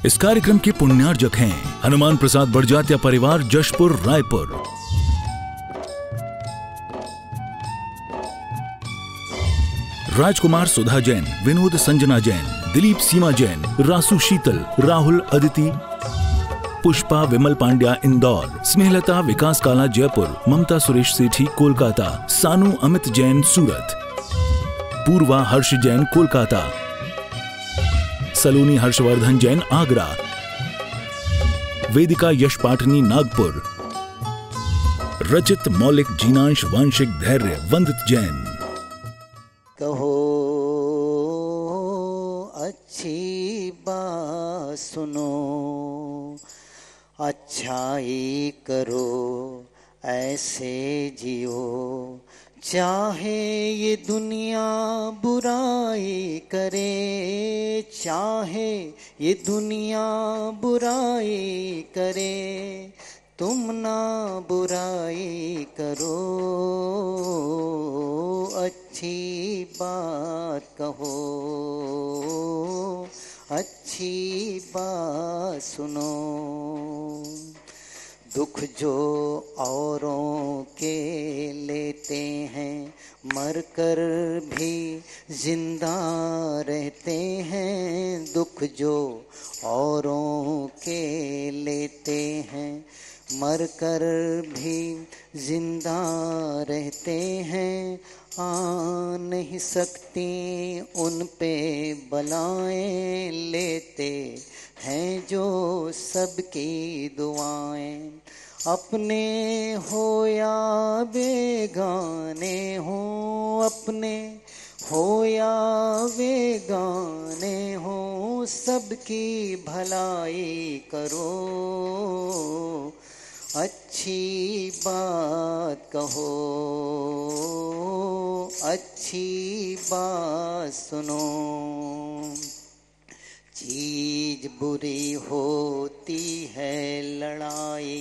इस कार्यक्रम के पुण्यार्जक हैं हनुमान प्रसाद बड़जात्या परिवार, जशपुर, रायपुर। राजकुमार सुधा जैन, विनोद संजना जैन, दिलीप सीमा जैन, रासु शीतल, राहुल अदिति, पुष्पा विमल पांड्या इंदौर, स्नेहलता विकास काला जयपुर, ममता सुरेश सेठी कोलकाता, सानू अमित जैन सूरत, पूर्वा हर्ष जैन कोलकाता, सलोनी हर्षवर्धन जैन आगरा, वेदिका यश पाटनी नागपुर, रचित मौलिक जीनांश वांशिक धैर्य वंदित जैन। कहो अच्छी बात सुनो, अच्छाई करो ऐसे जियो, चाहे ये दुनिया बुराई करे, चाहे ये दुनिया बुराई करे, तुम ना बुराई करो, अच्छी बात कहो, अच्छी बात सुनो। दुख जो औरों के लेते हैं, मरकर भी जिंदा रहते हैं, दुख जो औरों के लेते हैं, मरकर भी जिंदा रहते हैं, आ नहीं सकती उन पे बलाएं, लेते हैं जो सबकी दुआएं, अपने हो या बेगाने हो, अपने हो या बेगाने हो, सबकी भलाई करो, अच्छी बात कहो, अच्छी बात सुनो। चीज बुरी होती है लड़ाई,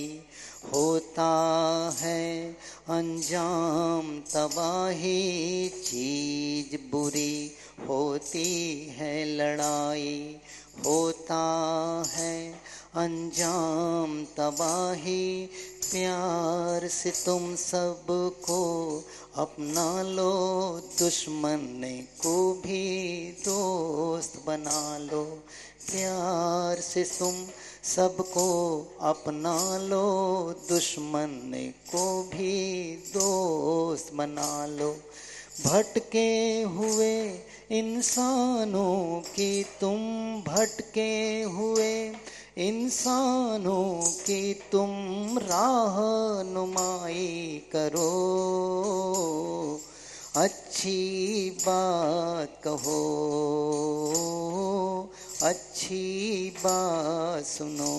होता है अंजाम तबाही, चीज बुरी होती है लड़ाई, होता है अंजाम तबाही, प्यार से तुम सबको अपना लो, दुश्मन को भी दोस्त बना लो, प्यार से तुम सबको अपना लो, दुश्मन को भी दोस्त बना लो, भटके हुए इंसानों की तुम, भटके हुए इंसानों की तुम राहनुमाई करो, अच्छी बात कहो, अच्छी बात सुनो।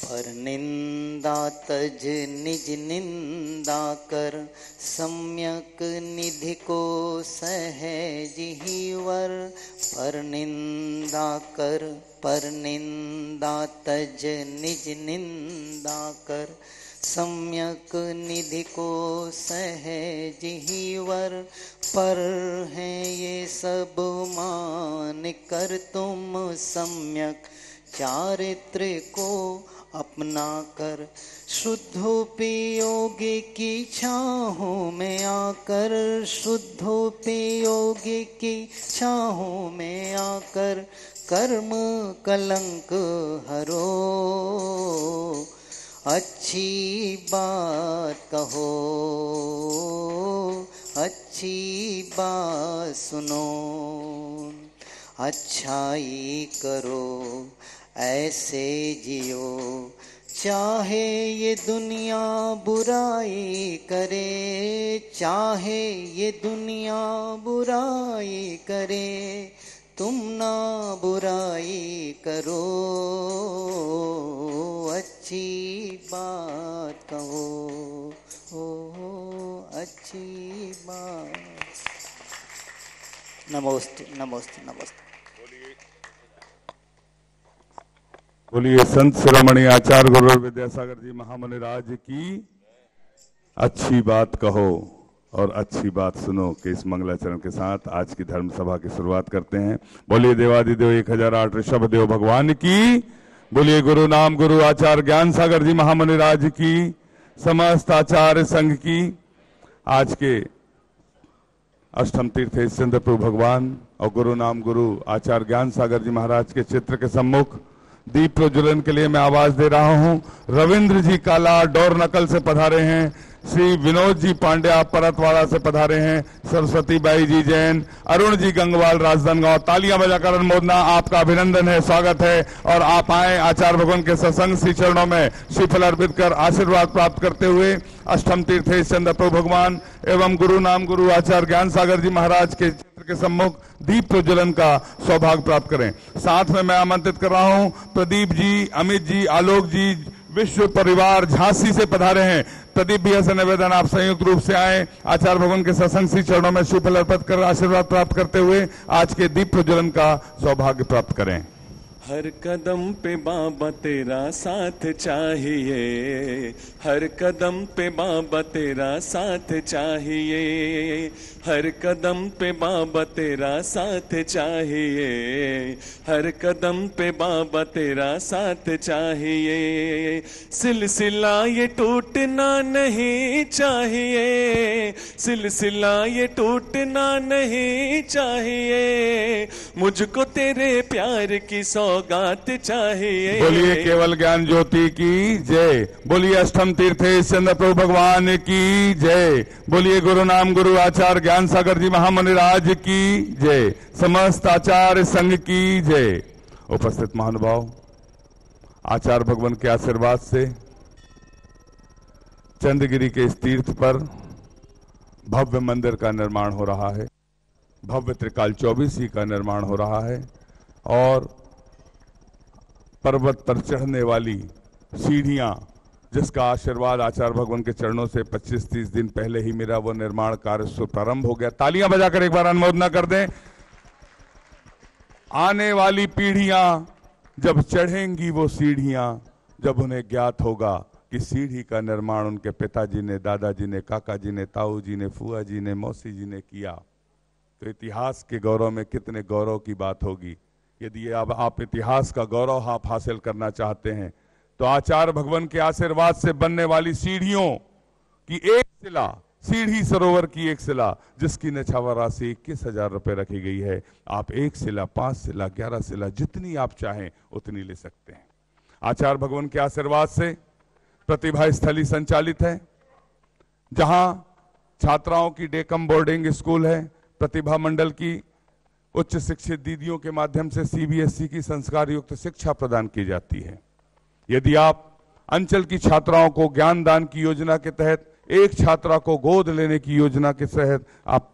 पर निंदा तज निज निंदा कर, सम्यक निधि को सहज ही वर, पर निंदा कर, पर निंदा तज निज निंदा कर, सम्यक निधि को सहज ही वर, पर है ये सब मान कर तुम सम्यक चारित्र को अपना कर, शुद्धोपयोगी की छाहों में आकर, शुद्धोपयोगी की छाहों में आकर, कर्म कलंक हरो, अच्छी बात कहो, अच्छी बात सुनो, अच्छाई करो ऐसे जियो, चाहे ये दुनिया बुराई करे, चाहे ये दुनिया बुराई करे, तुम ना बुराई करो, अच्छी बात कहो, ओ अच्छी बात। नमोस्तु नमोस्तु नमोस्तु। बोलिए संत शिरोमणि आचार्य गुरु विद्यासागर जी महामुनि राज की अच्छी बात कहो। और अच्छी बात सुनो कि इस मंगलाचरण के साथ आज की धर्म सभा की शुरुआत करते हैं। बोलिए देवादिदेव 1008 ऋषभ देव भगवान की, बोलिए गुरु नाम गुरु आचार्य ज्ञान सागर जी महामुनि राज की, समस्त आचार्य संघ की। आज के अष्टम तीर्थ चंद्र प्रभु भगवान और गुरु नाम गुरु आचार्य ज्ञान सागर जी महाराज के चित्र के सम्मुख दीप प्रज्वलन के लिए मैं आवाज दे रहा हूं। रविंद्र जी काला डोर नकल से पधारे हैं, श्री विनोद जी पांड्या परतवाड़ा से पधारे हैं, सरस्वती बाई जी जैन, अरुण जी गंगवाल राजनांदगांव। तालियां बजाकर अनुमोदना, आपका अभिनंदन है, स्वागत है। और आप आए आचार्य भगवान के सत्संग श्री चरणों में श्रीफल अर्पित कर आशीर्वाद प्राप्त करते हुए अष्टम तीर्थेश चंद्र प्रभु भगवान एवं गुरु नाम गुरु आचार्य ज्ञान सागर जी महाराज के चित्र के सम्मुख दीप प्रज्वलन का सौभाग्य प्राप्त करें। साथ में मैं आमंत्रित कर रहा हूं प्रदीप जी, अमित जी, आलोक जी, विश्व परिवार झांसी से पधारे हैं। प्रदीप भैया से निवेदन, आप संयुक्त रूप से आए, आचार्य भगवान के सत्संग श्री चरणों में श्रीफल अर्पित कर आशीर्वाद प्राप्त करते हुए आज के दीप प्रज्वलन का सौभाग्य प्राप्त करें। हर कदम पे बाबा तेरा साथ चाहिए, हर कदम पे बाबा तेरा साथ चाहिए, हर कदम पे बाबा तेरा साथ चाहिए, हर कदम पे बाबा तेरा साथ चाहिए। सिलसिला ये टूटना नहीं चाहिए, सिलसिला ये टूटना नहीं चाहिए, मुझको तेरे प्यार की सौगात चाहिए। बोलिए केवल ज्ञान ज्योति की जय, बोलिए अष्टम तीर्थेश चंद्र प्रभु भगवान की जय, बोलिए गुरु नाम गुरु आचार्य ज्ञान सागर जी महामुनि राज की जय, समस्त आचार्य संघ की जय। उपस्थित महानुभाव, आचार्य भगवान के आशीर्वाद से चंद्रगिरी के इस तीर्थ पर भव्य मंदिर का निर्माण हो रहा है, भव्य त्रिकाल 24 का निर्माण हो रहा है और पर्वत पर चढ़ने वाली सीढ़ियां, जिसका आशीर्वाद आचार्य भगवान के चरणों से 25-30 दिन पहले ही मेरा वो निर्माण कार्य प्रारंभ हो गया। तालियां बजाकर एक बार अनुमोदना कर दें। आने वाली पीढ़ियां जब चढ़ेंगी वो सीढ़ियां, जब उन्हें ज्ञात होगा कि सीढ़ी का निर्माण उनके पिताजी ने, दादाजी ने, काका जी ने, ताऊ जी ने, फुआ जी ने, मौसी जी ने किया, तो इतिहास के गौरव में कितने गौरव की बात होगी। यदि अब आप इतिहास का गौरव आप हासिल करना चाहते हैं तो आचार्य भगवान के आशीर्वाद से बनने वाली सीढ़ियों की एक शिला, सीढ़ी सरोवर की एक शिला, जिसकी निछावर राशि 21,000 रुपए रखी गई है, आप 1 शिला, 5 शिला, 11 शिला, जितनी आप चाहें उतनी ले सकते हैं। आचार्य भगवान के आशीर्वाद से प्रतिभा स्थली संचालित है, जहां छात्राओं की डे कम बोर्डिंग स्कूल है। प्रतिभा मंडल की उच्च शिक्षित दीदियों के माध्यम से सीबीएसई की संस्कार युक्त शिक्षा प्रदान की जाती है। यदि आप अंचल की छात्राओं को ज्ञान दान की योजना के तहत, एक छात्रा को गोद लेने की योजना के तहत आप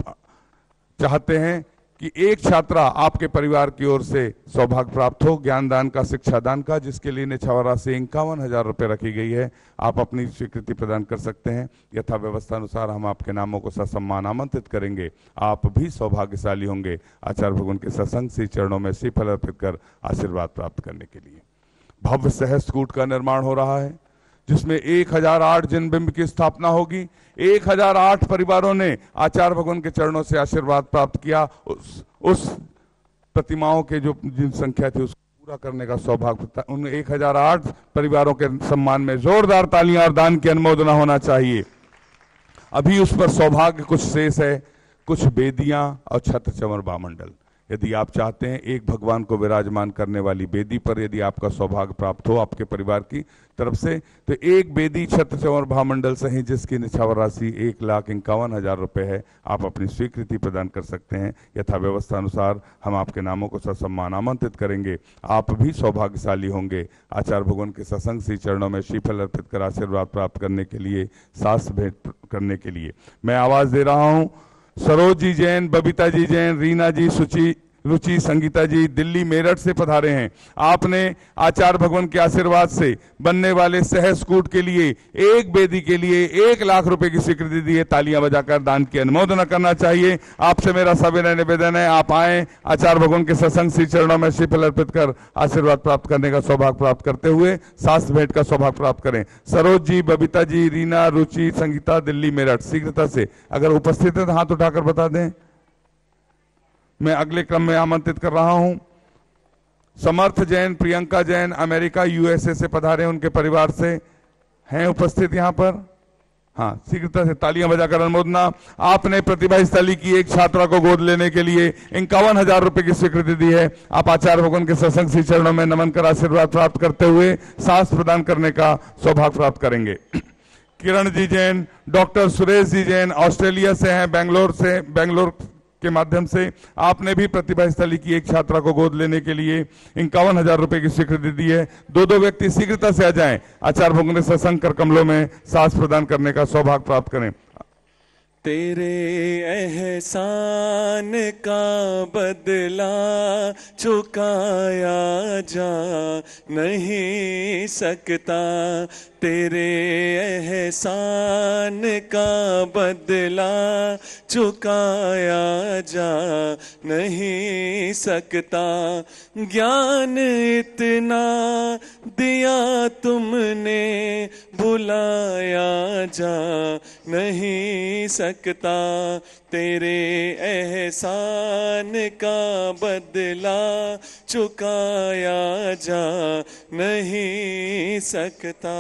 चाहते हैं कि एक छात्रा आपके परिवार की ओर से सौभाग्य प्राप्त हो ज्ञान दान का, शिक्षा दान का, जिसके लिए निछावर राशि 51,000 रुपए रखी गई है, आप अपनी स्वीकृति प्रदान कर सकते हैं। यथा व्यवस्था अनुसार हम आपके नामों को ससम्मान आमंत्रित करेंगे। आप भी सौभाग्यशाली होंगे आचार्य भगवान के सत्संग श्री चरणों में श्रीफल अर्पित कर आशीर्वाद प्राप्त करने के लिए। भव्य सहस्त्रकूट का निर्माण हो रहा है, जिसमें 1008 जिन बिंब की स्थापना होगी। 1008 परिवारों ने आचार्य भगवान के चरणों से आशीर्वाद प्राप्त किया। उस प्रतिमाओं के जो जिन संख्या थी उसको पूरा करने का सौभाग्य उन 1008 परिवारों के सम्मान में जोरदार तालियां और दान की अनुमोदना होना चाहिए। अभी उस पर सौभाग्य कुछ शेष है, कुछ बेदियां और छत्र चंवर बामंडल। यदि आप चाहते हैं एक भगवान को विराजमान करने वाली बेदी पर यदि आपका सौभाग्य प्राप्त हो आपके परिवार की तरफ से, तो एक बेदी छत्र चंवर भामंडल सहित जिसकी निछावर राशि 1,51,000 रुपए है, आप अपनी स्वीकृति प्रदान कर सकते हैं। यथा व्यवस्था अनुसार हम आपके नामों को ससम्मान आमंत्रित करेंगे। आप भी सौभाग्यशाली होंगे आचार्य भगवान के सत्संग श्री चरणों में श्रीफल अर्पित कर आशीर्वाद प्राप्त करने के लिए, सास भेंट करने के लिए मैं आवाज दे रहा हूं। सरोज जी जैन, बबीता जी जैन, रीना जी, सुचि, रुचि संगीता जी दिल्ली मेरठ से पधारे हैं। आपने आचार्य भगवान के आशीर्वाद से बनने वाले सहज कूट के लिए एक वेदी के लिए 1 लाख रुपए की स्वीकृति दी है। तालियां बजाकर दान की अनुमोदना करना चाहिए। आपसे मेरा सविनय निवेदन है, आप आए, आचार्य भगवान के सत्संग श्री चरणों में श्रीफल अर्पित कर आशीर्वाद प्राप्त करने का सौभाग्य प्राप्त करते हुए शास्त्र भेंट का सौभाग्य प्राप्त करें। सरोज जी, बबीता जी, रीना, रुचि, संगीता दिल्ली मेरठ शीघ्रता से अगर उपस्थित है तो हाथ उठाकर बता दें। मैं अगले क्रम में आमंत्रित कर रहा हूं समर्थ जैन, प्रियंका जैन अमेरिका यूएसए से पधारे, उनके परिवार से हैं उपस्थित यहां पर। हाँ, शीघ्रता से तालियां बजाकर अनुमोदना। आपने प्रतिभा स्थली की एक छात्रा को गोद लेने के लिए 51,000 रुपए की स्वीकृति दी है। आप आचार्य भगवान के सत्संग श्री चरणों में नमन कर आशीर्वाद प्राप्त करते हुए शास्त्र प्रदान करने का सौभाग्य प्राप्त करेंगे। किरण जी जैन, डॉक्टर सुरेश जी जैन ऑस्ट्रेलिया से हैं, बेंगलोर के माध्यम से आपने भी प्रतिभा स्थली की एक छात्रा को गोद लेने के लिए 51,000 रुपए की स्वीकृति दी है। 2 व्यक्ति शीघ्रता से आ जाएं, आचार्य भगवान के सत्संग कर कमलों में शास्त्र प्रदान करने का सौभाग्य प्राप्त करें। तेरे एहसान का बदला चुकाया जा नहीं सकता, तेरे एहसान का बदला चुकाया जा नहीं सकता। ज्ञान इतना दिया तुमने भुलाया जा नहीं सकता, तेरे एहसान का बदला चुकाया जा नहीं सकता।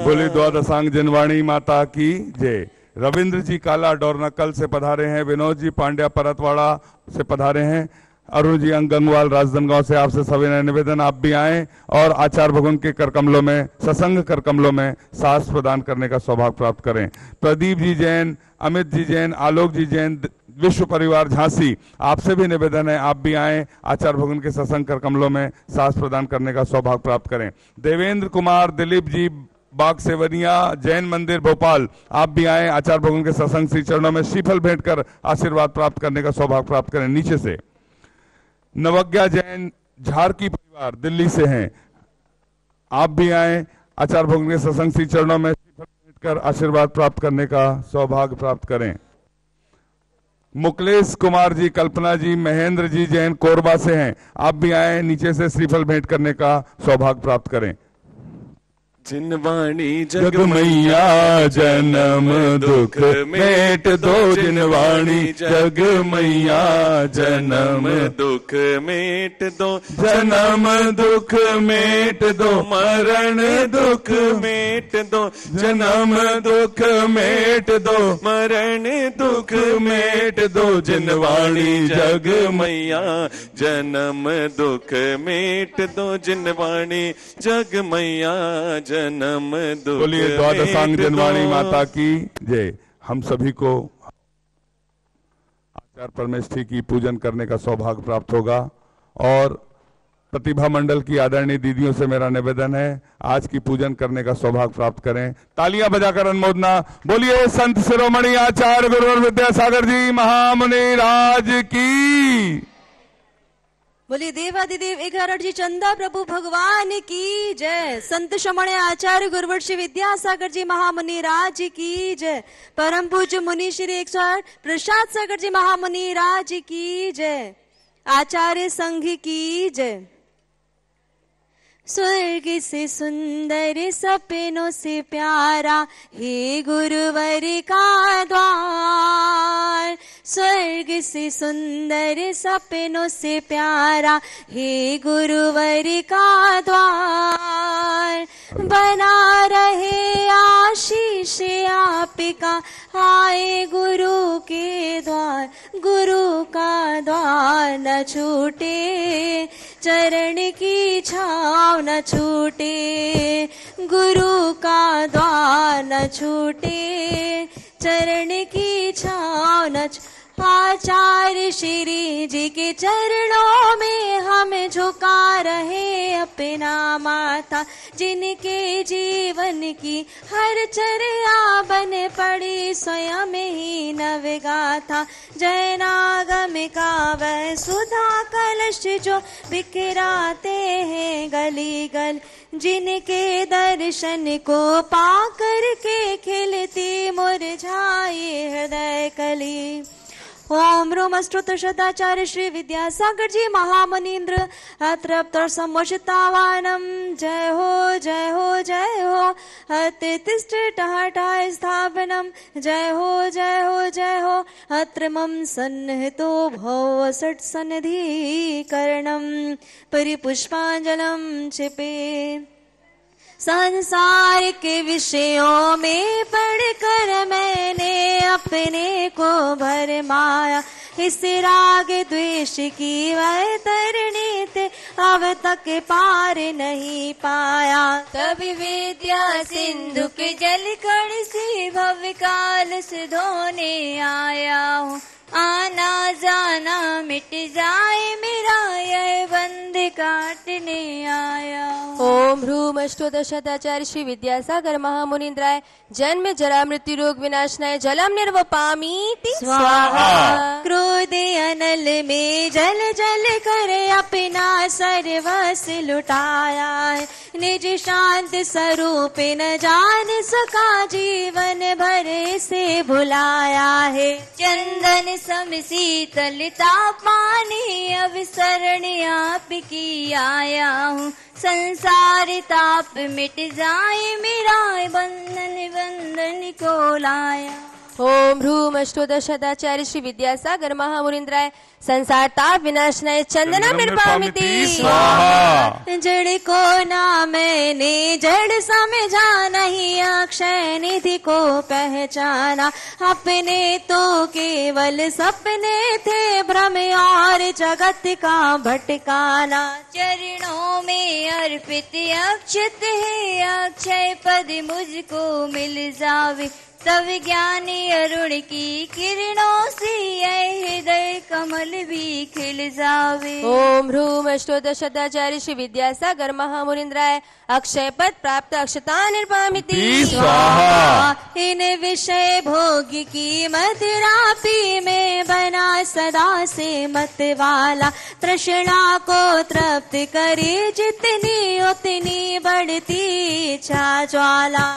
बोले द्वादशांग जनवाणी माता की जय। रविंद्र जी काला डोरनकल से पधारे हैं। विनोद जी पांड्या परतवाड़ा से पधारे हैं। अरुण जी गंगवाल राजनांदगांव से आपसे सविनय निवेदन, आप भी आएं और आचार्य भगवान के कर कमलों में, सत्संग कर कमलों में शास्त्र प्रदान करने का सौभाग्य प्राप्त करें। प्रदीप जी जैन, अमित जी जैन, आलोक जी जैन विश्व परिवार झांसी, आपसे भी निवेदन है, आप भी आएं, आचार्य भगवान के सत्संग कर कमलों में शास्त्र प्रदान करने का सौभाग्य प्राप्त करें। देवेंद्र कुमार, दिलीप जी बाग सेवनिया, जैन मंदिर भोपाल, आप भी आए, आचार्य भगवान के सत्संग श्री चरणों में श्रीफल भेंट कर आशीर्वाद प्राप्त करने का सौभाग्य प्राप्त करें। नीचे से नवज्ञा जैन झारकी परिवार दिल्ली से हैं, आप भी आए, आचार्य भगवान के सत्संग श्री चरणों में श्रीफल भेंट कर आशीर्वाद प्राप्त करने का सौभाग्य प्राप्त करें। मुकलेश कुमार जी, कल्पना जी, महेंद्र जी जैन कोरबा से हैं, आप भी आए, नीचे से श्रीफल भेंट करने का सौभाग्य प्राप्त करें। जिनवाणी जग मैया जन्म दुख मेट दो, जिनवाणी जग मैया जन्म दुख मेट दो, जन्म दुख मेट दो, मरण दुख मेट दो, जन्म दुख मेट दो, मरण दुख मेट दो, जिनवाणी जग मैया जन्म दुख मेट दो, जिनवाणी जग मैया जन्म दुख। बोलिए द्वादशांग जनवाणी माता की जय। हम सभी को आचार्य परमेष्ठी की पूजन करने का सौभाग्य प्राप्त होगा और प्रतिभा मंडल की आदरणीय दीदियों से मेरा निवेदन है, आज की पूजन करने का सौभाग्य प्राप्त करें। तालियां बजाकर अनुमोदना। बोलिए संत शिरोमणि आचार्य गुरुवर विद्यासागर जी महामुनि राज की। बोलिए देवादिदेव एघारठ जी चंदा प्रभु भगवान की जय। संत शिरोमणि आचार्य गुरुवर श्री विद्यासागर जी महामुनि राज की जय। परम पूज्य मुनि श्री 108 प्रसाद सागर जी महामुनि राज की जय। आचार्य संघ की जय। स्वर्ग से सुंदर सपनों से प्यारा हे गुरुवर का द्वार, स्वर्ग से सुंदर सपनों से प्यारा हे गुरुवर का द्वार। बना रहे आशीष आपका आए गुरु के द्वार, गुरु का द्वार न छूटे, चरण की छाव न छूटे, गुरु का द्वार न छूटे, चरण की छाव न आचार्य श्री जी के चरणों में हम झुका रहे अपना माथा, जिनके जीवन की हर चर्या बन पड़ी स्वयं ही नव गाथा। जैनागम का वह सुधा कलश जो बिखराते हैं गली गल, जिनके दर्शन को पाकर के खिलती मुरझाई हृदय कली। ओम ह्रूम अष्टोत्तर शताचार्य श्री विद्यासागर जी महामुनीन्द्र अत्र सम्मोषितावानम। जय हो जय हो जय हो अतिष्ठ टहटाय स्थापनम। जय हो जय हो जय हो अत्र मम सन्निहितो भव सट सन्निधि करणम परिपुष्पांजलम क्षिपे। संसार के विषयों में पढ़कर मैंने अपने को भरमाया, इस राग द्वेष की वह तरणी थे अब तक पार नहीं पाया। तभी विद्या सिंधु के जल कण से भव काल से धोने आया हूँ। आना जाना मिट जाए मेरा यह बंध काटने आया। ओम ह्रूम अष्टोदशताचार्य श्री विद्यासागर महामुनीन्द्राय जन्म जरा मृत्यु रोग विनाशनाय जलम निर्वपामीति स्वाहा। क्रोध अनल में जल जल कर अपना सर्वस्व लुटाया है, निज शांत स्वरूप न जान सका जीवन भर से भुलाया है। चंदन सम शीतल तापानी अब शरण आप की आया हूँ। संसार ताप मिट जाए मेरा बंधन बंधन को लाया। ओम ह्रूम अष्टोदशताचार्य श्री विद्यासागर महामुनीन्द्राय संसार ताप विनाशनाय चंदनम निर्वामिति स्वाहा। जड़ को ना मैंने जड़ समझा, नहीं अक्षय निधि को पहचाना। अपने तो केवल सपने थे भ्रम और जगत का भटकाना। चरणों में अर्पित अक्षत है अक्षय पद मुझको मिल जावे। तब ज्ञानी अरुण की किरणों से यह हृदय कमल भी खिल जावे। ओम ह्रूम अष्टोदशताचार्य श्री विद्यासागर महामुनीन्द्राय अक्षय पद प्राप्त अक्षता निर्वामिति स्वाहा। इन विषय भोग की मदिरा पी में बना सदा से मत वाला। तृष्णा को तृप्त करे जितनी उतनी बढ़ती इच्छा ज्वाला।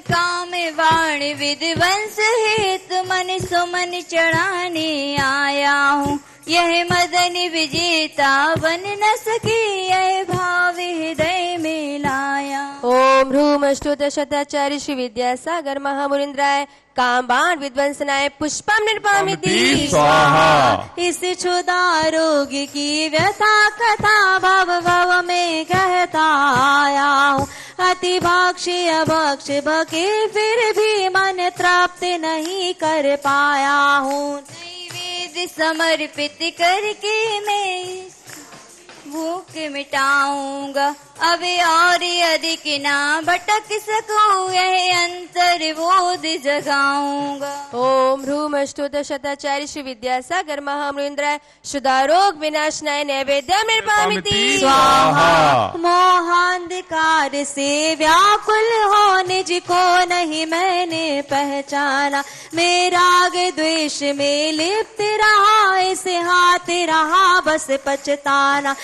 काम वाण विद्वंस हेतु मन सुमन चढ़ाने आया हूँ। यह मदन विजेता बन न सके यह भाव हृदय में लाया। ओम ह्रूम अष्टोदशताचार्य श्री विद्यासागर महामुनीन्द्राय काम बाण विध्वंसनाय पुष्पम निर्वामिति स्वाहा। इस क्षुधा रोग की व्यथा कथा भव भव में कहता आया हूँ। अति भक्ष्य अभक्ष भके फिर भी मन तृप्त नहीं कर पाया हूँ। नैवेद्य समर्पित करके मैं भूख मिटाऊंगा। अब और अधिक ना भटक सकूं यह अंतर बोध जगाऊंगा। ओम ह्रूम अष्टोदशताचार्य श्री विद्यासागर महामुनीन्द्राय शुद्धारोग विनाशनाय नैवेद्यम निर्वामिति स्वाहा। मोहांधकार से व्याकुल हो निज को नहीं मैंने पहचाना। मेरा राग द्वेष में लिप्त रहा इसे हाथ रहा बस पछताना।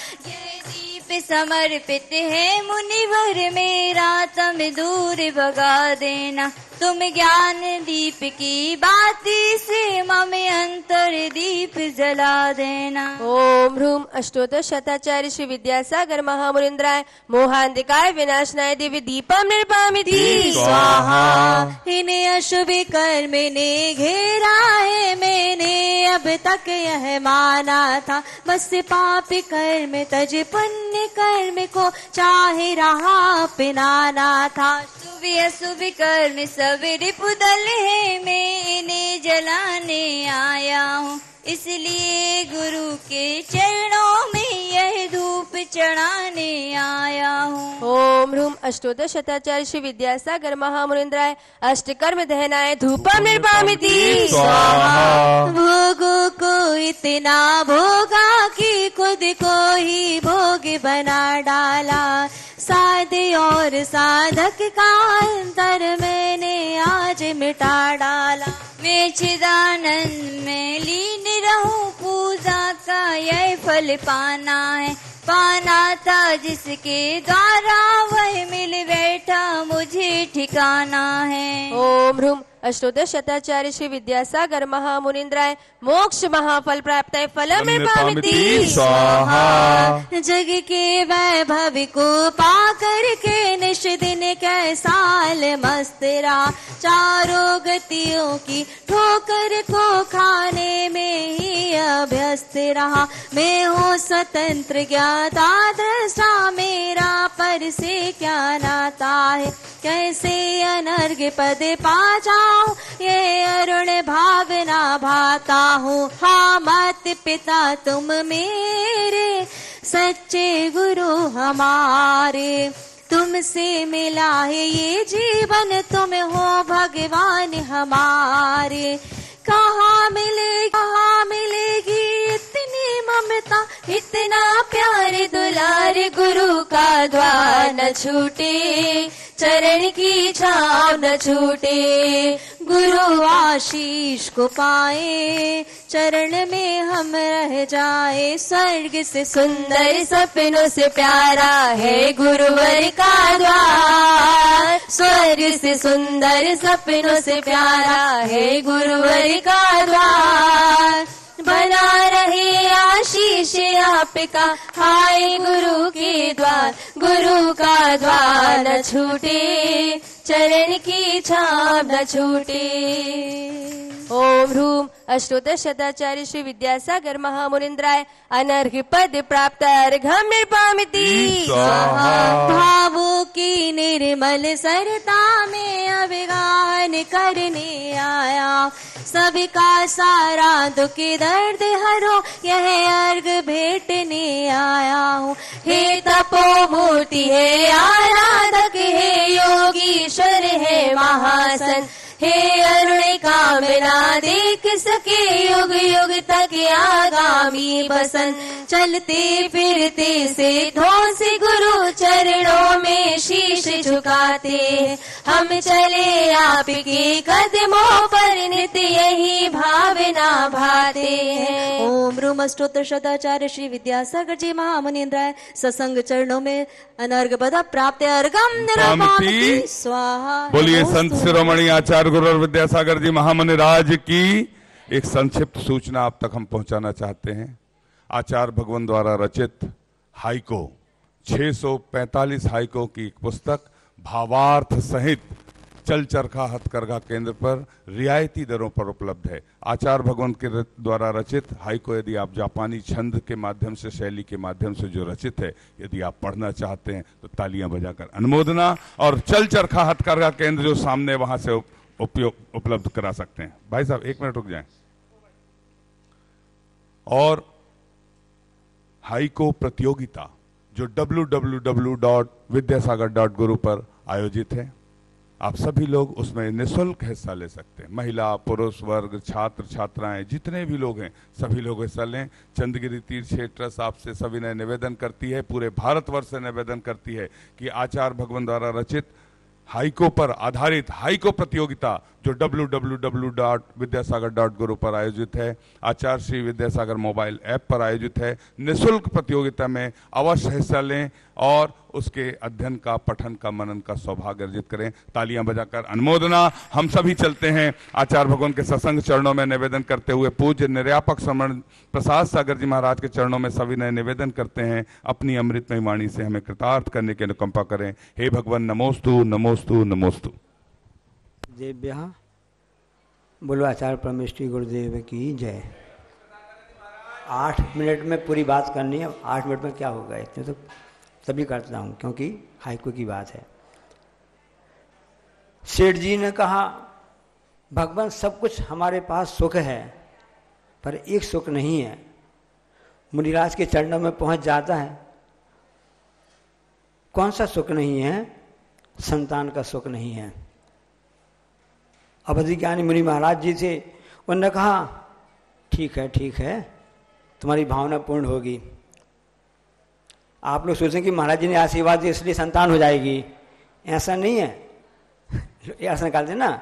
समर्पित है मुनिवर मेरा तम दूर भगा देना। तुम ज्ञान दीप की बाती से मम अंतर दीप जला देना। ओम ह्रूम अष्टोदशताचार्य श्री विद्यासागर महामुनीन्द्राय मोहांधकार विनाशनाय दिव्य दीपम निर्वामिति स्वाहा। इन्हें अशुभ कर्म ने घेरा है मैंने अब तक यह माना था। बस पाप कर्म तज पुण्य कर्म को चाहे रहा अपनाना था। शुभ अशुभ कर्म सब रिपुदल है मैं इन्हें जलाने आया हूँ। इसलिए गुरु के चरणों में यह धूप चढ़ाने आया हूँ। ओम ह्रूम अष्टोदशताचार्य श्री विद्यासागर महामुनीन्द्राय अष्टकर्म दहनाय धूपम निर्वामिति स्वाहा। भोगों को इतना भोगा कि खुद को ही भोग बना डाला। साधे और साधक का अंतर मैंने आज मिटा डाला। मैं चिदानंद में लीन रहूं, पूजा का यह फल पाना है। पाना था जिसके द्वारा वह मिल बैठा, मुझे ठिकाना है। ओम ह्रूम अष्टोदश शताचार्य श्री विद्यासागर महामुनिंद्राय मोक्ष महाफल प्राप्त है फलमिति स्वाहा। जग के वैभव को पा करके निश दिन कैसाल मस्त रहा। चारों गतियों की ठोकर को खाने में ही अभ्यस्त रहा। मैं हूँ स्वतंत्र ज्ञाता दृष्टा, मेरा पर से क्या नाता है। कैसे अनर्घ पद पा जाऊं, ये अरुण भावना भाता हूँ। हाँ मात पिता तुम मेरे, सच्चे गुरु हमारे। तुमसे मिला है ये जीवन, तुम हो भगवान हमारे। कहाँ मिलेगी इतनी ममता, इतना प्यार दुलार। गुरु का द्वार न छूटे, चरण की छाव न छूटे। गुरु आशीष को पाए, चरण में हम रह जाए। स्वर्ग से सुंदर सपनों से प्यारा है गुरुवर का द्वार। स्वर्ग से सुंदर सपनों से प्यारा है गुरुवर का द्वार। बना रहे आशीष आपका, हाय गुरु के द्वार। गुरु का द्वार न छूटे, चरण की छाप न छूटे। ओम ह्रूम अष्टोदश शताचार्य श्री विद्यासागर महामुनिंद्राय अनर्घ पद प्राप्त अर्घम निर्पामिति स्वाहा। भावों की निर्मल सरता में अभिगान करने आया। सबका सारा दुख दर्द हरो, यह अर्घ भेटने आया हूँ। हे तपोमूर्ति है आराधक, हे योगीश्वर है महासन। हे अरुण कामना देख सके, युग युग तक आगामी बसन। चलते फिरते सेठों से गुरु चरणों में शीश झुकाते। हम चले आपके कदमों पर, नित्य यही भावना भाते हैं। ओम ह्रूम अष्टोत्तर शताचार्य श्री विद्यासागर जी महामुनिंद्राय सत्संग चरणों में अनर्घ पद प्राप्त अर्घम निर्पामिति स्वाहा। बोलिए संत शिरोमणि आचार्य गुरु विद्यासागर जी महामुनि राज की। एक संक्षिप्त सूचना आप तक हम पहुंचाना चाहते हैं। आचार्य भगवान द्वारा रचित हाइको 645 हाइको की एक पुस्तक भावार्थ सहित चल चरखा हथकरघा केंद्र पर रियायती दरों पर उपलब्ध है। आचार्य भगवान के द्वारा रचित हाइको यदि आप जापानी छंद के माध्यम से, शैली के माध्यम से जो रचित है, यदि आप पढ़ना चाहते हैं तो तालियां बजाकर अनुमोदना। और चल चरखा हथकरघा केंद्र जो सामने, वहां से उपलब्ध करा सकते हैं। भाई साहब 1 मिनट रुक जाएं। और हाइको प्रतियोगिता जो www.vidyasagar.guru पर आयोजित है, आप सभी लोग उसमें निःशुल्क हिस्सा ले सकते हैं। महिला, पुरुष वर्ग, छात्र छात्राएं, जितने भी लोग हैं सभी लोग हिस्सा लें। चंद्रगिरी तीर्थ क्षेत्र ट्रस्ट आपसे सभी ने निवेदन करती है, पूरे भारतवर्ष से निवेदन करती है कि आचार्य भगवान द्वारा रचित हाइको पर आधारित हाइको प्रतियोगिता जो www.vidyasagar.guru पर आयोजित है, आचार्य श्री विद्यासागर मोबाइल ऐप पर आयोजित है। निःशुल्क प्रतियोगिता में अवश्य हिस्सा लें और उसके अध्ययन का, पठन का, मनन का सौभाग्य अर्जित करें। तालियां बजाकर अनुमोदना। हम सभी चलते हैं आचार्य भगवान के सत्संग चरणों में निवेदन करते हुए पूज्य निर्यापक श्रमण प्रसाद सागर जी महाराज के चरणों में सभी ने निवेदन करते हैं, अपनी अमृतमय वाणी से हमें कृतार्थ करने की अनुकंपा करें। हे भगवान नमोस्तु नमोस्तु नमोस्तु। देव्या बोलो आचार्य परमेश्वरी गुरुदेव की जय। 8 मिनट में पूरी बात करनी है। 8 मिनट में क्या होगा, इतने तो तभी करता हूँ क्योंकि हाइको की बात है। सेठ जी ने कहा भगवान सब कुछ हमारे पास सुख है, पर एक सुख नहीं है। मुनिराज के चरणों में पहुंच जाता है। कौन सा सुख नहीं है? संतान का सुख नहीं है। अवधि ज्ञानी मुनि महाराज जी थे, उन्होंने कहा ठीक है तुम्हारी भावना पूर्ण होगी। आप लोग सोचें कि महाराज जी ने आशीर्वाद दिया इसलिए संतान हो जाएगी, ऐसा नहीं है। ऐसा निकालते ना,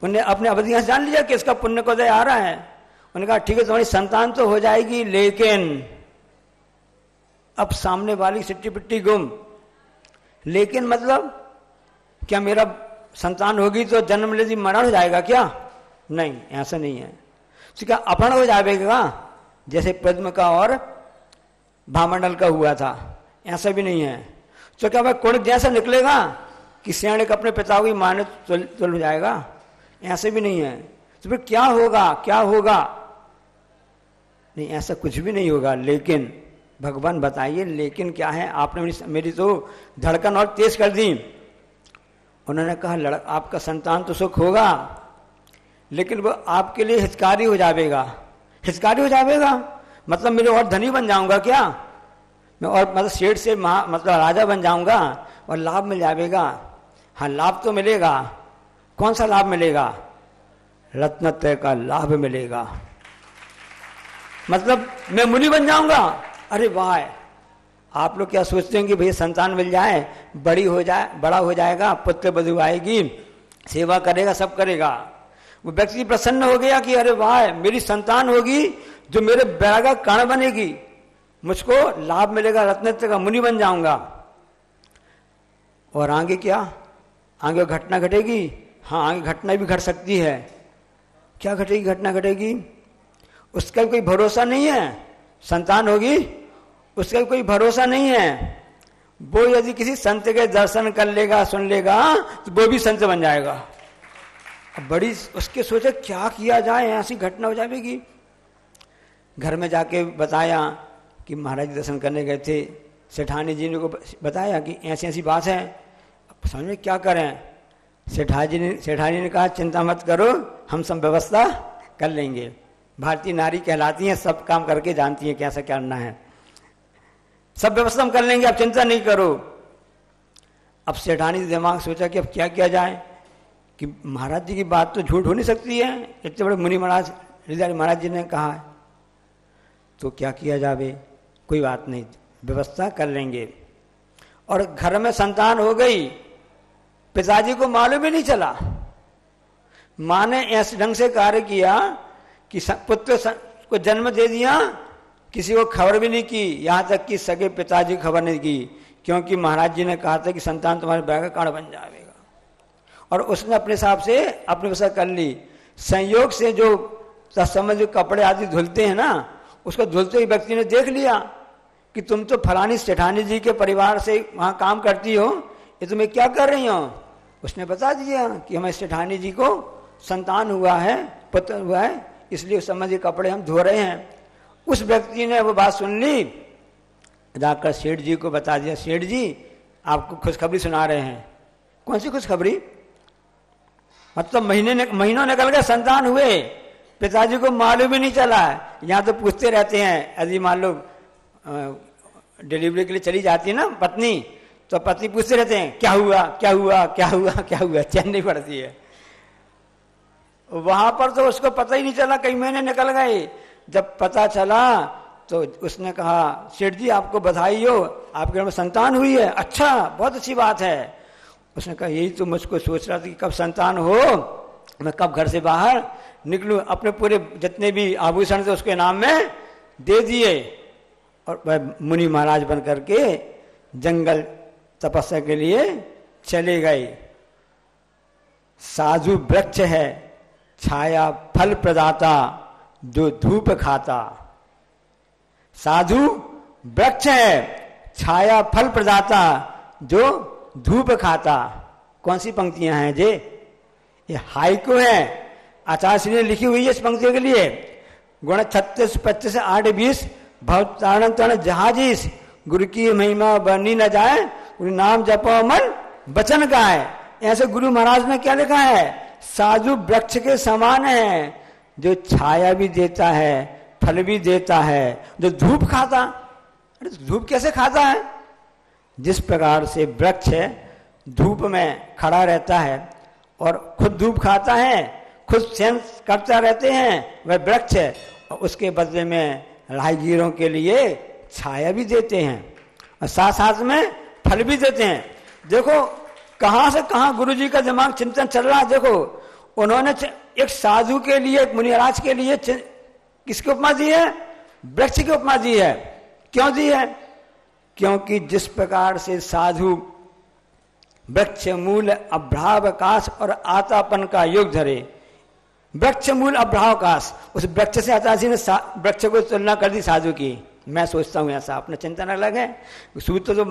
उन्हें अपने अवधि जान लिया कि इसका पुण्य को उदय आ रहा है। उन्होंने कहा ठीक है तुम्हारी संतान तो हो जाएगी, लेकिन अब सामने वाली सिट्टी पिट्टी गुम। लेकिन मतलब क्या मेरा संतान होगी तो जन्म लेती मरण हो जाएगा क्या? नहीं, ऐसा नहीं है। तो क्या अपहरण हो जाएगा जैसे पद्म का और भामंडल का हुआ था? ऐसा भी नहीं है। तो क्या वह कुण जैसा निकलेगा कि सैनिक अपने पिता को मारने चल हो जाएगा? ऐसे भी नहीं है। तो फिर क्या होगा, क्या होगा? नहीं, ऐसा कुछ भी नहीं होगा। लेकिन भगवान बताइए, लेकिन क्या है? आपने मेरी तो धड़कन और तेज कर दी। उन्होंने कहा आपका संतान तो सुख होगा, लेकिन वो आपके लिए हितकारी हो जाएगा। हितकारी हो जाएगा मतलब मेरे और धनी बन जाऊंगा क्या? मैं और मतलब सेठ से मतलब राजा बन जाऊंगा और लाभ मिल जाएगा। हाँ, लाभ तो मिलेगा। कौन सा लाभ मिलेगा? रत्नत्रय का लाभ मिलेगा। मतलब मैं मुनि बन जाऊंगा। अरे वाह! आप लोग क्या सोचते हैं कि भैया संतान मिल जाए, बड़ी हो जाए, बड़ा हो जाएगा, पुत्र बधू आएगी, सेवा करेगा, सब करेगा। वो व्यक्ति प्रसन्न हो गया कि अरे वाह, मेरी संतान होगी जो मेरे बैराग का कारण बनेगी, मुझको लाभ मिलेगा, रत्नत्रय का मुनि बन जाऊंगा। और आगे क्या? आगे घटना घटेगी। हाँ, आगे घटना भी घट सकती है। क्या घटेगी? घटना घटेगी, उसका भी कोई भरोसा नहीं है। संतान होगी, उसका भी कोई भरोसा नहीं है। वो यदि किसी संत के दर्शन कर लेगा, सुन लेगा, तो वो भी संत बन जाएगा। अब बड़ी उसके सोचे क्या किया जाए, ऐसी घटना हो जाएगी। घर में जाके बताया कि महाराज दर्शन करने गए थे। सेठानी जी ने को बताया कि ऐसी ऐसी बात है, अब समझ में क्या करें। सेठानी ने कहा चिंता मत करो, हम सब व्यवस्था कर लेंगे। भारतीय नारी कहलाती हैं, सब काम करके जानती हैं कैसा क्या करना है। सब व्यवस्था हम कर लेंगे, आप चिंता नहीं करो। अब सेठानी दिमाग सोचा कि अब क्या किया जाए, कि महाराज जी की बात तो झूठ हो नहीं सकती है। इतने बड़े मुनि महाराज हृदय महाराज जी ने कहा है, तो क्या किया जाए? कोई बात नहीं, व्यवस्था कर लेंगे। और घर में संतान हो गई, पिताजी को मालूम ही नहीं चला। माँ ने ऐसे ढंग से कार्य किया कि पुत्र को जन्म दे दिया, किसी को खबर भी नहीं की, यहाँ तक कि सगे पिताजी खबर नहीं की, क्योंकि महाराज जी ने कहा था कि संतान तुम्हारे बैग का कारण बन जाएगा। और उसने अपने हिसाब से अपनी व्यवस्था कर ली। संयोग से जो तत्समय जो कपड़े आदि धुलते हैं ना, उसको धुलते ही व्यक्ति ने देख लिया कि तुम तो फलानी सेठानी जी के परिवार से वहाँ काम करती हो, ये तुम्हें क्या कर रही हो? उसने बता दिया कि हमें सेठानी जी को संतान हुआ है, पुत्र हुआ है, इसलिए उस समय ये कपड़े हम धो रहे हैं। उस व्यक्ति ने वो बात सुन ली, जाकर सेठ जी को बता दिया, सेठ जी आपको खुशखबरी सुना रहे हैं। कौन सी खुशखबरी? मतलब महीनों निकल गए, संतान हुए, पिताजी को मालूम ही नहीं चला। यहाँ तो पूछते रहते हैं, यदि मान लो डिलीवरी के लिए चली जाती है ना पत्नी, तो पति पूछते रहते हैं क्या हुआ, क्या हुआ, क्या हुआ, क्या हुआ, चैन नहीं पड़ती है। वहां पर तो उसको पता ही नहीं चला, कई महीने निकल गए। जब पता चला तो उसने कहा सेठ जी आपको बधाई हो, आपके घर में संतान हुई है। अच्छा, बहुत अच्छी बात है। उसने कहा यही तो मुझको सोच रहा था कि कब संतान हो, मैं कब घर से बाहर निकलूं। अपने पूरे जितने भी आभूषण थे उसके नाम में दे दिए और वह मुनि महाराज बन करके जंगल तपस्या के लिए चले गए। साधु वृक्ष है छाया फल प्रदाता जो धूप खाता। साधु वृक्ष है छाया फल प्रदाता जो धूप खाता। कौन सी पंक्तियां हैं जे? ये हाइकू है, आचार्य श्री ने लिखी हुई है इस पंक्तियों के लिए। गुण 36, 25, 8, 20 भवतारण तरण जहाजीस, गुरु की महिमा बनी न जाए, गुरु नाम जपो मन वचन गाए। ऐसे गुरु महाराज ने क्या लिखा है? साधु वृक्ष के समान है, जो छाया भी देता है, फल भी देता है, जो धूप खाता। अरे धूप कैसे खाता है? जिस प्रकार से वृक्ष धूप में खड़ा रहता है और खुद धूप खाता है, खुद सेंस करता रहते हैं, वह वृक्ष है। और उसके बदले में राहगीरों के लिए छाया भी देते हैं। और साथ साथ में फल भी देते हैं। देखो कहां से कहां गुरु जी का दिमाग चिंतन चल रहा है। देखो उन्होंने एक साधु के लिए, एक मुनि महाराज के लिए किसकी उपमा दी है? वृक्ष की उपमा दी है। क्यों दी है? क्योंकि जिस प्रकार से साधु वृक्ष मूल अभ्रावकाश और आतापन का योग धरे, वृक्ष मूल अभ्रावकाश, उस वृक्ष से अतासी ने वृक्ष को तुलना कर दी साधु की। मैं सोचता हूं ऐसा, अपना चिंतन अलग है, सूत्र तो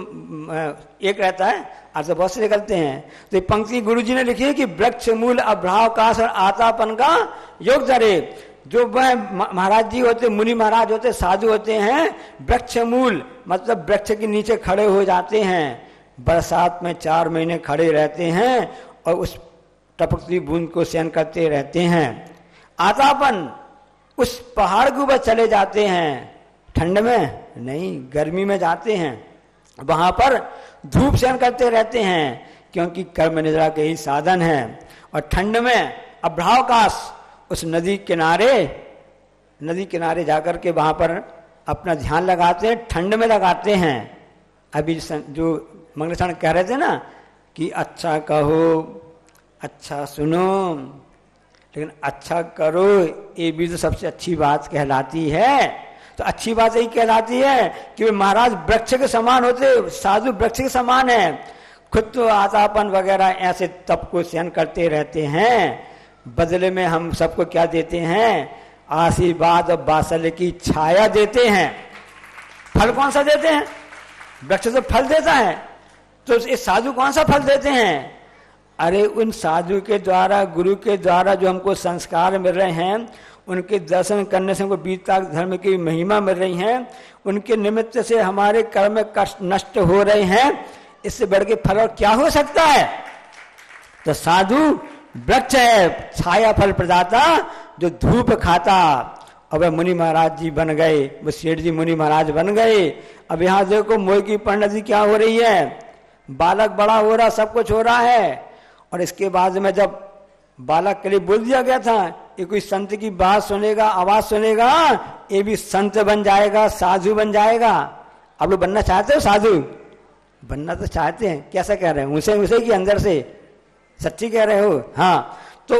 एक रहता है, आज तो बहुत से निकलते हैं। तो ये पंक्ति गुरु जी ने लिखी है कि वृक्ष मूल अभ्रावकाश और आतापन का योग धरे। जो वह महाराज जी होते, मुनि महाराज होते, साधु होते हैं, वृक्ष मूल मतलब वृक्ष के नीचे खड़े हो जाते हैं, बरसात में 4 महीने खड़े रहते हैं और उस टपकती बूंद को सहन करते रहते हैं। आतापन, उस पहाड़ के ऊपर चले जाते हैं, ठंड में नहीं, गर्मी में जाते हैं, वहां पर धूप सहन करते रहते हैं, क्योंकि कर्म निद्रा के ही साधन है। और ठंड में अभ्रावकाश, उस नदी किनारे जाकर के वहां पर अपना ध्यान लगाते हैं, ठंड में लगाते हैं। अभी जो मंगलचरण कह रहे थे ना कि अच्छा कहो, अच्छा सुनो, लेकिन अच्छा करो, ये भी तो सबसे अच्छी बात कहलाती है। तो अच्छी बात यही कहलाती है कि महाराज वृक्ष के समान होते, साधु वृक्ष के समान है, खुद तो आतापन वगैरह ऐसे तप को सहन करते रहते हैं, बदले में हम सबको क्या देते हैं? आशीर्वाद और बासल की छाया देते हैं। फल कौन सा देते हैं? वृक्ष तो फल देता है, तो इस साधु कौन सा फल देते हैं? अरे उन साधु के द्वारा, गुरु के द्वारा जो हमको संस्कार मिल रहे हैं, उनके दर्शन करने से हमको बीता धर्म की महिमा मिल रही है, उनके निमित्त से हमारे कर्म कष्ट नष्ट हो रहे हैं, इससे बढ़ के फल और क्या हो सकता है? तो साधु वृक्ष है, छाया फल प्रदाता, जो धूप खाता। अब मुनि महाराज जी बन गए, वो सेठ जी मुनि महाराज बन गए। अब यहाँ देखो मोह की परिणति क्या हो रही है, बालक बड़ा हो रहा, सब कुछ हो रहा है। और इसके बाद में जब बालक के लिए बोल दिया गया था ये कोई संत की बात सुनेगा, आवाज सुनेगा, ये भी संत बन जाएगा, साधु बन जाएगा। आप लोग बनना चाहते हो साधु? बनना तो चाहते हैं, कैसा कह रहे हैं? उसे की अंदर से सच्ची कह रहे हो? हाँ। तो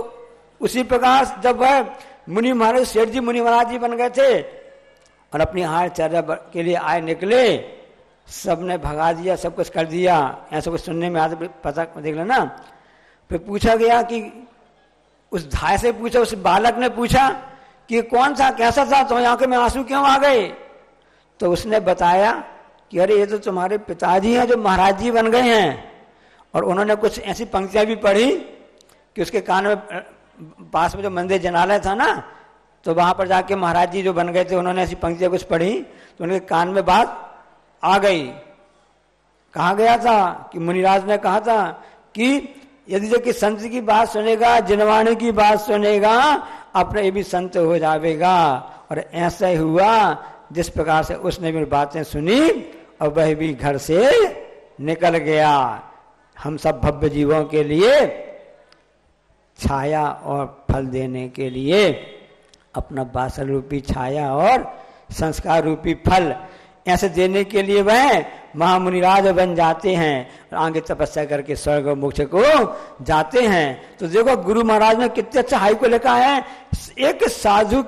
उसी प्रकार जब वह मुनि महाराज, सेठ जी मुनि महाराज जी बन गए थे और अपनी हार चर्चा के लिए आए, निकले, सबने भगा दिया, सब कुछ कर दिया। ऐसा कुछ सुनने में आता, पता देख लेना। फिर पूछा गया कि उस धाय से पूछा, उस बालक ने पूछा कि कौन सा, कैसा था, तुम्हारी आंखों में आंसू क्यों आ गए? तो उसने बताया कि अरे ये तो तुम्हारे पिताजी हैं जो महाराज जी बन गए हैं। और उन्होंने कुछ ऐसी पंक्तियां भी पढ़ी कि उसके कान में, पास में जो मंदिर जनालय था ना, तो वहां पर जाके महाराज जी जो बन गए थे, उन्होंने ऐसी पंक्तियां कुछ पढ़ी, तो उनके कान में बात आ गई। कहा गया था कि मुनिराज ने कहा था कि यदि जो कि संत की बात सुनेगा, जिनवाणी की बात सुनेगा, अपने ये भी संत हो जाएगा। और ऐसा ही हुआ, जिस प्रकार से उसने भी बातें सुनी और वह भी घर से निकल गया। हम सब भव्य जीवों के लिए छाया और फल देने के लिए अपना बासल रूपी छाया और संस्कार रूपी फल ऐसे देने के लिए वह महामुनिराज बन जाते हैं और आगे तपस्या करके स्वर्ग और मोक्ष को जाते हैं। तो देखो गुरु महाराज ने कितने अच्छा हाई को लिखा है, एक साधु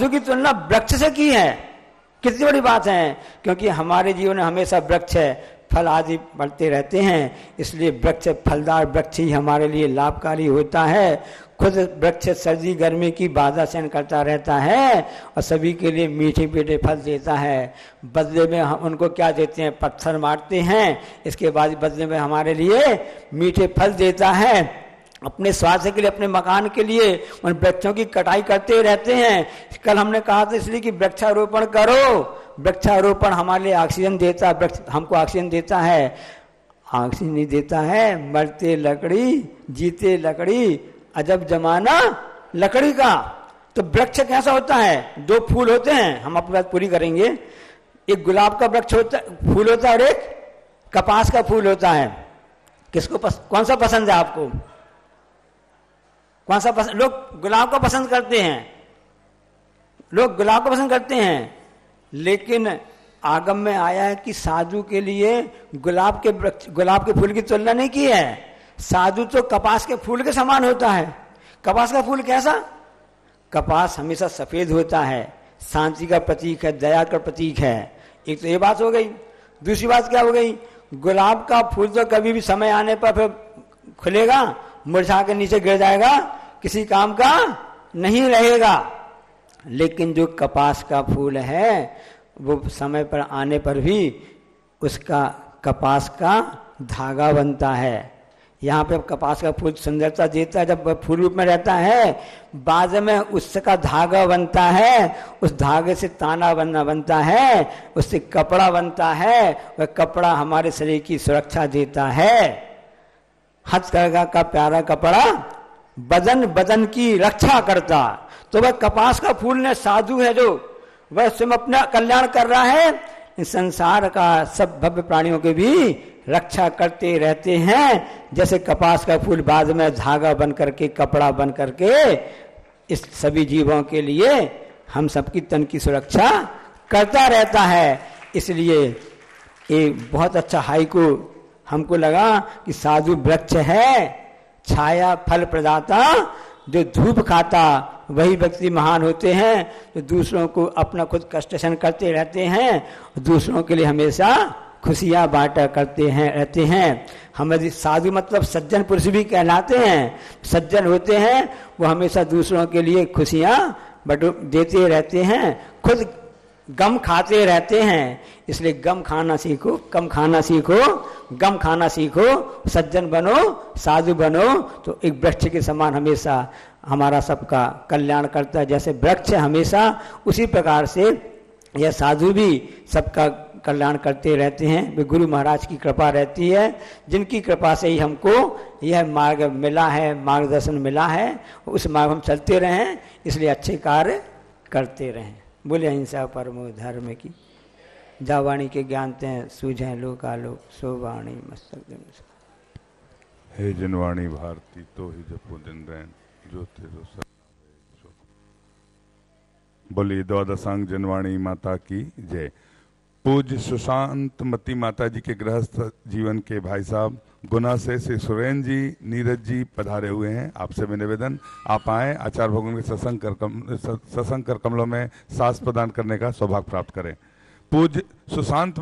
की तुलना वृक्ष से की है। कितनी बड़ी बात है, क्योंकि हमारे जीवन में हमेशा वृक्ष है, फल आदि बढ़ते रहते हैं, इसलिए वृक्ष, फलदार वृक्ष ही हमारे लिए लाभकारी होता है। खुद वृक्ष सर्दी गर्मी की बाधा सहन करता रहता है और सभी के लिए मीठे मीठे फल देता है। बदले में हम उनको क्या देते हैं? पत्थर मारते हैं, इसके बाद बदले में हमारे लिए मीठे फल देता है। अपने स्वास्थ्य के लिए, अपने मकान के लिए उन वृक्षों की कटाई करते रहते हैं। कल हमने कहा था इसलिए कि वृक्षारोपण करो। वृक्षारोपण हमारे लिए ऑक्सीजन देता है, वृक्ष हमको ऑक्सीजन देता है। ऑक्सीजन नहीं देता है, मरते लकड़ी जीते लकड़ी, अजब जमाना लकड़ी का। तो वृक्ष कैसा होता है? 2 फूल होते हैं, हम अपनी बात पूरी करेंगे। एक गुलाब का वृक्ष होता फूल होता है और एक कपास का फूल होता है। किसको कौन सा पसंद है आपको? कौन सा पसंद? लोग गुलाब को पसंद करते हैं, लोग गुलाब को पसंद करते हैं, लेकिन आगम में आया है कि साधु के लिए गुलाब के फूल की तुलना नहीं की है। साधु तो कपास के फूल के समान होता है। कपास का फूल कैसा? कपास हमेशा सफेद होता है, शांति का प्रतीक है, दया का प्रतीक है। एक तो ये बात हो गई। दूसरी बात क्या हो गई? गुलाब का फूल तो कभी भी समय आने पर फिर खुलेगा, मुरझा के नीचे गिर जाएगा, किसी काम का नहीं रहेगा। लेकिन जो कपास का फूल है वो समय पर आने पर भी उसका कपास का धागा बनता है। यहाँ पे कपास का फूल सुंदरता देता है जब वह फूल रूप में रहता है, बाद में उसका धागा बनता है, उस धागे से ताना बनता है, उससे कपड़ा बनता है। वह कपड़ा हमारे शरीर की सुरक्षा देता है। हथकरघा का प्यारा कपड़ा बदन की रक्षा करता। तो वह कपास का फूल ने साधु है जो वह स्वयं अपना कल्याण कर रहा है, संसार का सब भव्य प्राणियों के भी रक्षा करते रहते हैं। जैसे कपास का फूल बाद में धागा बन करके, कपड़ा बन करके इस सभी जीवों के लिए हम सबकी तन की सुरक्षा करता रहता है। इसलिए ये बहुत अच्छा हाइकु हमको लगा कि साधु वृक्ष है, छाया फल प्रदाता, जो धूप खाता वही व्यक्ति महान होते हैं। जो दूसरों को अपना खुद कष्ट सहन करते रहते हैं, दूसरों के लिए हमेशा खुशियां बांटा करते हैं रहते हैं। हमारे साधु मतलब सज्जन पुरुष भी कहलाते हैं। सज्जन होते हैं वो हमेशा दूसरों के लिए खुशियां देते रहते हैं, खुद गम खाते रहते हैं। इसलिए गम खाना सीखो, कम खाना सीखो, गम खाना सीखो, सज्जन बनो, साधु बनो, तो एक वृक्ष के समान हमेशा हमारा सबका कल्याण करता है। जैसे वृक्ष हमेशा, उसी प्रकार से यह साधु भी सबका कल्याण करते रहते हैं। वे गुरु महाराज की कृपा रहती है, जिनकी कृपा से ही हमको यह मार्ग मिला है, मार्गदर्शन मिला है। उस मार्ग हम चलते रहें, इसलिए अच्छे कार्य करते रहें। बोले अहिंसा परमो धर्म की, जावाणी के ज्ञानते हैं सूझे लोकालोक, सोवाणी मस्तक। हे जनवाणी भारती तो ही जपो दिन रैन जो तेरो सब। बोली द्वादशांग जनवाणी माता की जय। पूज्य सुशांत मती माता जी के गृहस्थ जीवन के भाई साहब गुना से श्री सुरेंद्र जी, नीरज जी पधारे हुए हैं। आपसे भी निवेदन, आप आए, आचार्य भगवान के सत्संग कर कमलों में सास प्रदान करने का सौभाग्य प्राप्त करें। पूज्य सुशांत